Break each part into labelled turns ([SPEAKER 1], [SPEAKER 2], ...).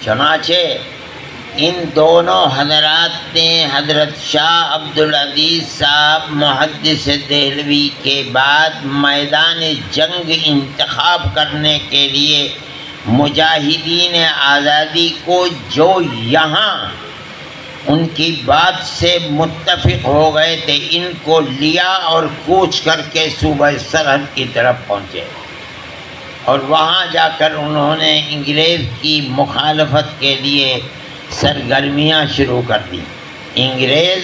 [SPEAKER 1] چنانچہ ان دونوں حضرات نے حضرت شاہ عبدالعزیز صاحب محدث دہلوی کے بعد میدان جنگ انتخاب کرنے کے لیے مجاہدین آزادی کو جو یہاں ان کی بات سے متفق ہو گئے تھے ان کو لیا اور کوچ کر کے صوبہ سرحد کی طرف پہنچے، اور وہاں جا کر انہوں نے انگریز کی مخالفت کے لیے سرگرمیاں شروع کر دی، انگریز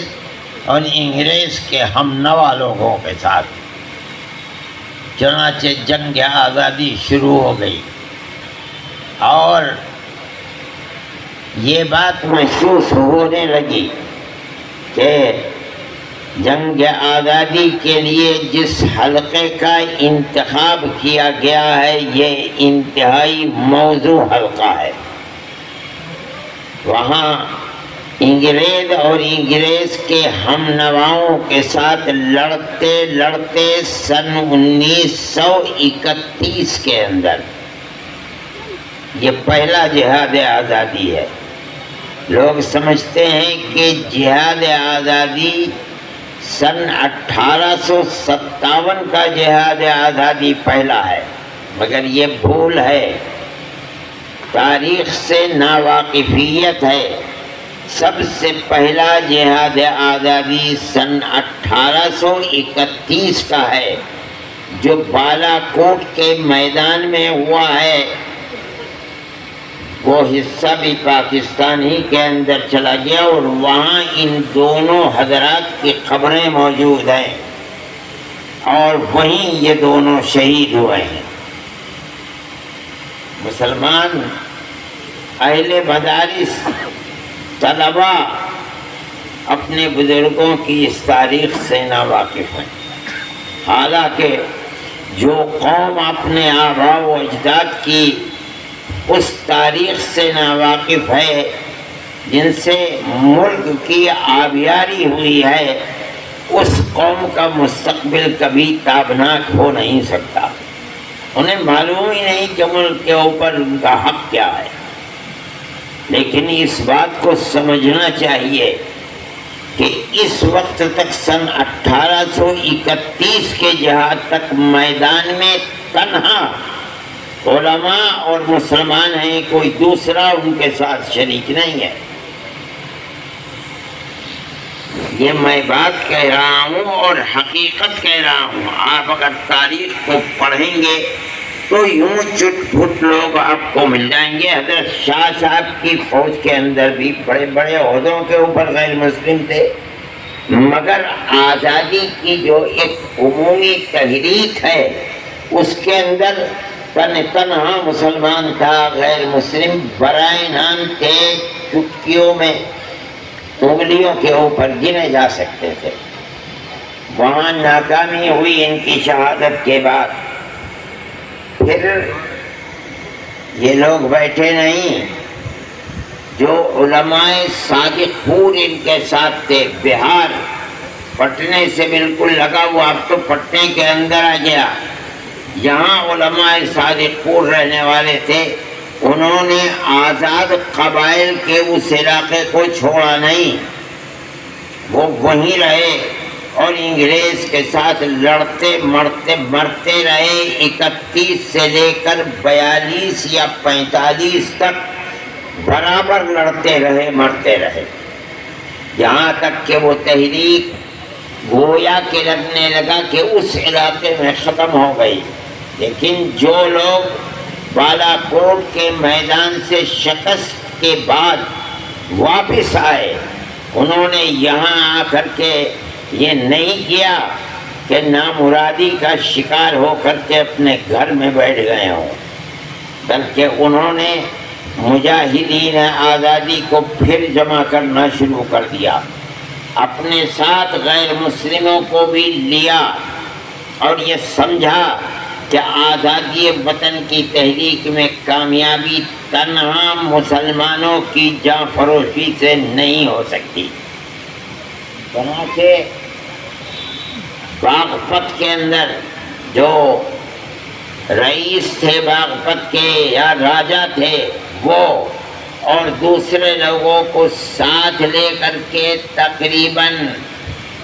[SPEAKER 1] اور انگریز کے ہم نوا لوگوں کے ساتھ۔ چنانچہ جنگ آزادی شروع ہو گئی، اور یہ بات محسوس ہونے لگی کہ جنگ آزادی کے لیے جس حلقے کا انتخاب کیا گیا ہے یہ انتہائی موزوں حلقہ ہے۔ وہاں انگریز اور انگریز کے ہم نواؤں کے ساتھ لڑتے لڑتے سن 1931 کے اندر یہ پہلا جہاد آزادی ہے۔ لوگ سمجھتے ہیں کہ جہاد آزادی سن 1857 کا جہاد آزادی پہلا ہے، مگر یہ بھول ہے، تاریخ سے ناواقفیت ہے۔ سب سے پہلا جہاد آزادی سن 1831 کا ہے، جو بالا کوٹ کے میدان میں ہوا ہے۔ وہ حصہ بھی پاکستان ہی کے اندر چلا گیا، اور وہاں ان دونوں حضرات کی قبریں موجود ہیں، اور وہیں یہ دونوں شہید ہوئے ہیں۔ مسلمان اہل مدارس طلباء اپنے بزرگوں کی اس تاریخ سے ناواقف ہیں، حالانکہ جو قوم اپنے آباء و اجداد کی اس تاریخ سے ناواقف ہے جن سے ملک کی آبیاری ہوئی ہے، اس قوم کا مستقبل کبھی تابناک ہو نہیں سکتا۔ انہیں معلوم ہی نہیں کہ ملک کے اوپر ان کا حق کیا ہے۔ لیکن اس بات کو سمجھنا چاہیے کہ اس وقت تک سن 1831 کے جہاد تک میدان میں تنہا علماء اور مسلمان ہیں، کوئی دوسرا ان کے ساتھ شریک نہیں ہے۔ یہ میں بات کہہ رہا ہوں اور حقیقت کہہ رہا ہوں۔ آپ اگر تاریخ کو پڑھیں گے تو یوں چٹ پٹ لوگ آپ کو مل جائیں گے۔ حضرت شاہ صاحب کی فوج کے اندر بھی بڑے بڑے عہدوں کے اوپر غیر مسلم تھے، مگر آزادی کی جو ایک عمومی تحریک ہے اس کے اندر تنہا مسلمان تھا، غیر مسلم برائے نام تھے، چٹکیوں میں انگلیوں کے اوپر گنے جا سکتے تھے۔ وہاں ناکامی ہوئی ان کی شہادت کے بعد۔ پھر یہ لوگ بیٹھے نہیں، جو علماء صادق پور ان کے ساتھ تھے، بہار پٹنے سے بالکل لگا ہوا، اب تو پٹنے کے اندر آ گیا، یہاں علماء صادق پور رہنے والے تھے، انہوں نے آزاد قبائل کے اس علاقے کو چھوڑا نہیں، وہ وہیں رہے اور انگریز کے ساتھ لڑتے مرتے رہے۔ 31 سے لے کر 42 یا 45 تک برابر لڑتے رہے، مرتے رہے، یہاں تک کہ وہ تحریک گویا کہ لگنے لگا کہ اس علاقے میں ختم ہو گئی۔ لیکن جو لوگ بالا کوٹ کے میدان سے شکست کے بعد واپس آئے، انہوں نے یہاں آ کر کے یہ نہیں کیا کہ نامرادی کا شکار ہو کر کے اپنے گھر میں بیٹھ گئے ہوں، بلکہ انہوں نے مجاہدین آزادی کو پھر جمع کرنا شروع کر دیا، اپنے ساتھ غیر مسلموں کو بھی لیا، اور یہ سمجھا کہ آزادی وطن کی تحریک میں کامیابی تنہا مسلمانوں کی جاں فروشی سے نہیں ہو سکتی۔ چنانچہ باغپت کے اندر جو رئیس تھے باغپت کے یا راجا تھے وہ، اور دوسرے لوگوں کو ساتھ لے کر کے تقریباً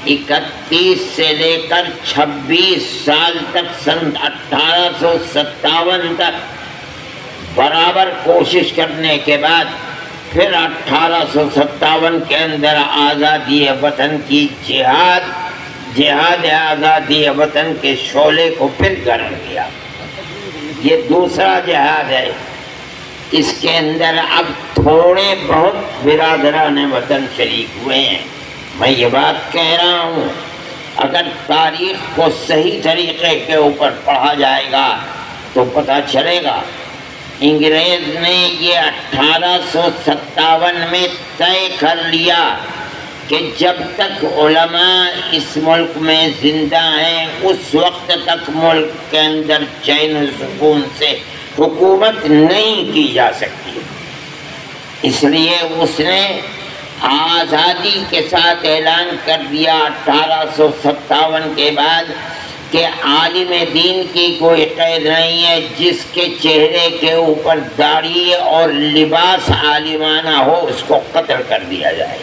[SPEAKER 1] 31 سے لے کر 26 سال تک سن 1857 تک برابر کوشش کرنے کے بعد پھر 1857 کے اندر آزادی وطن کی جہاد آزادی وطن کے شعلے کو پھر گرم کیا۔ یہ دوسرا جہاد ہے۔ اس کے اندر اب تھوڑے بہت برادران وطن شریک ہوئے ہیں۔ میں یہ بات کہہ رہا ہوں، اگر تاریخ کو صحیح طریقے کے اوپر پڑھا جائے گا تو پتہ چلے گا انگریز نے یہ 1857 میں طے کر لیا کہ جب تک علماء اس ملک میں زندہ ہیں اس وقت تک ملک کے اندر چین و سکون سے حکومت نہیں کی جا سکتی۔ اس لیے اس نے آزادی کے ساتھ اعلان کر دیا 1857 کے بعد کہ عالم دین کی کوئی قید نہیں ہے، جس کے چہرے کے اوپر داڑھی اور لباس عالمانہ ہو اس کو قتل کر دیا جائے۔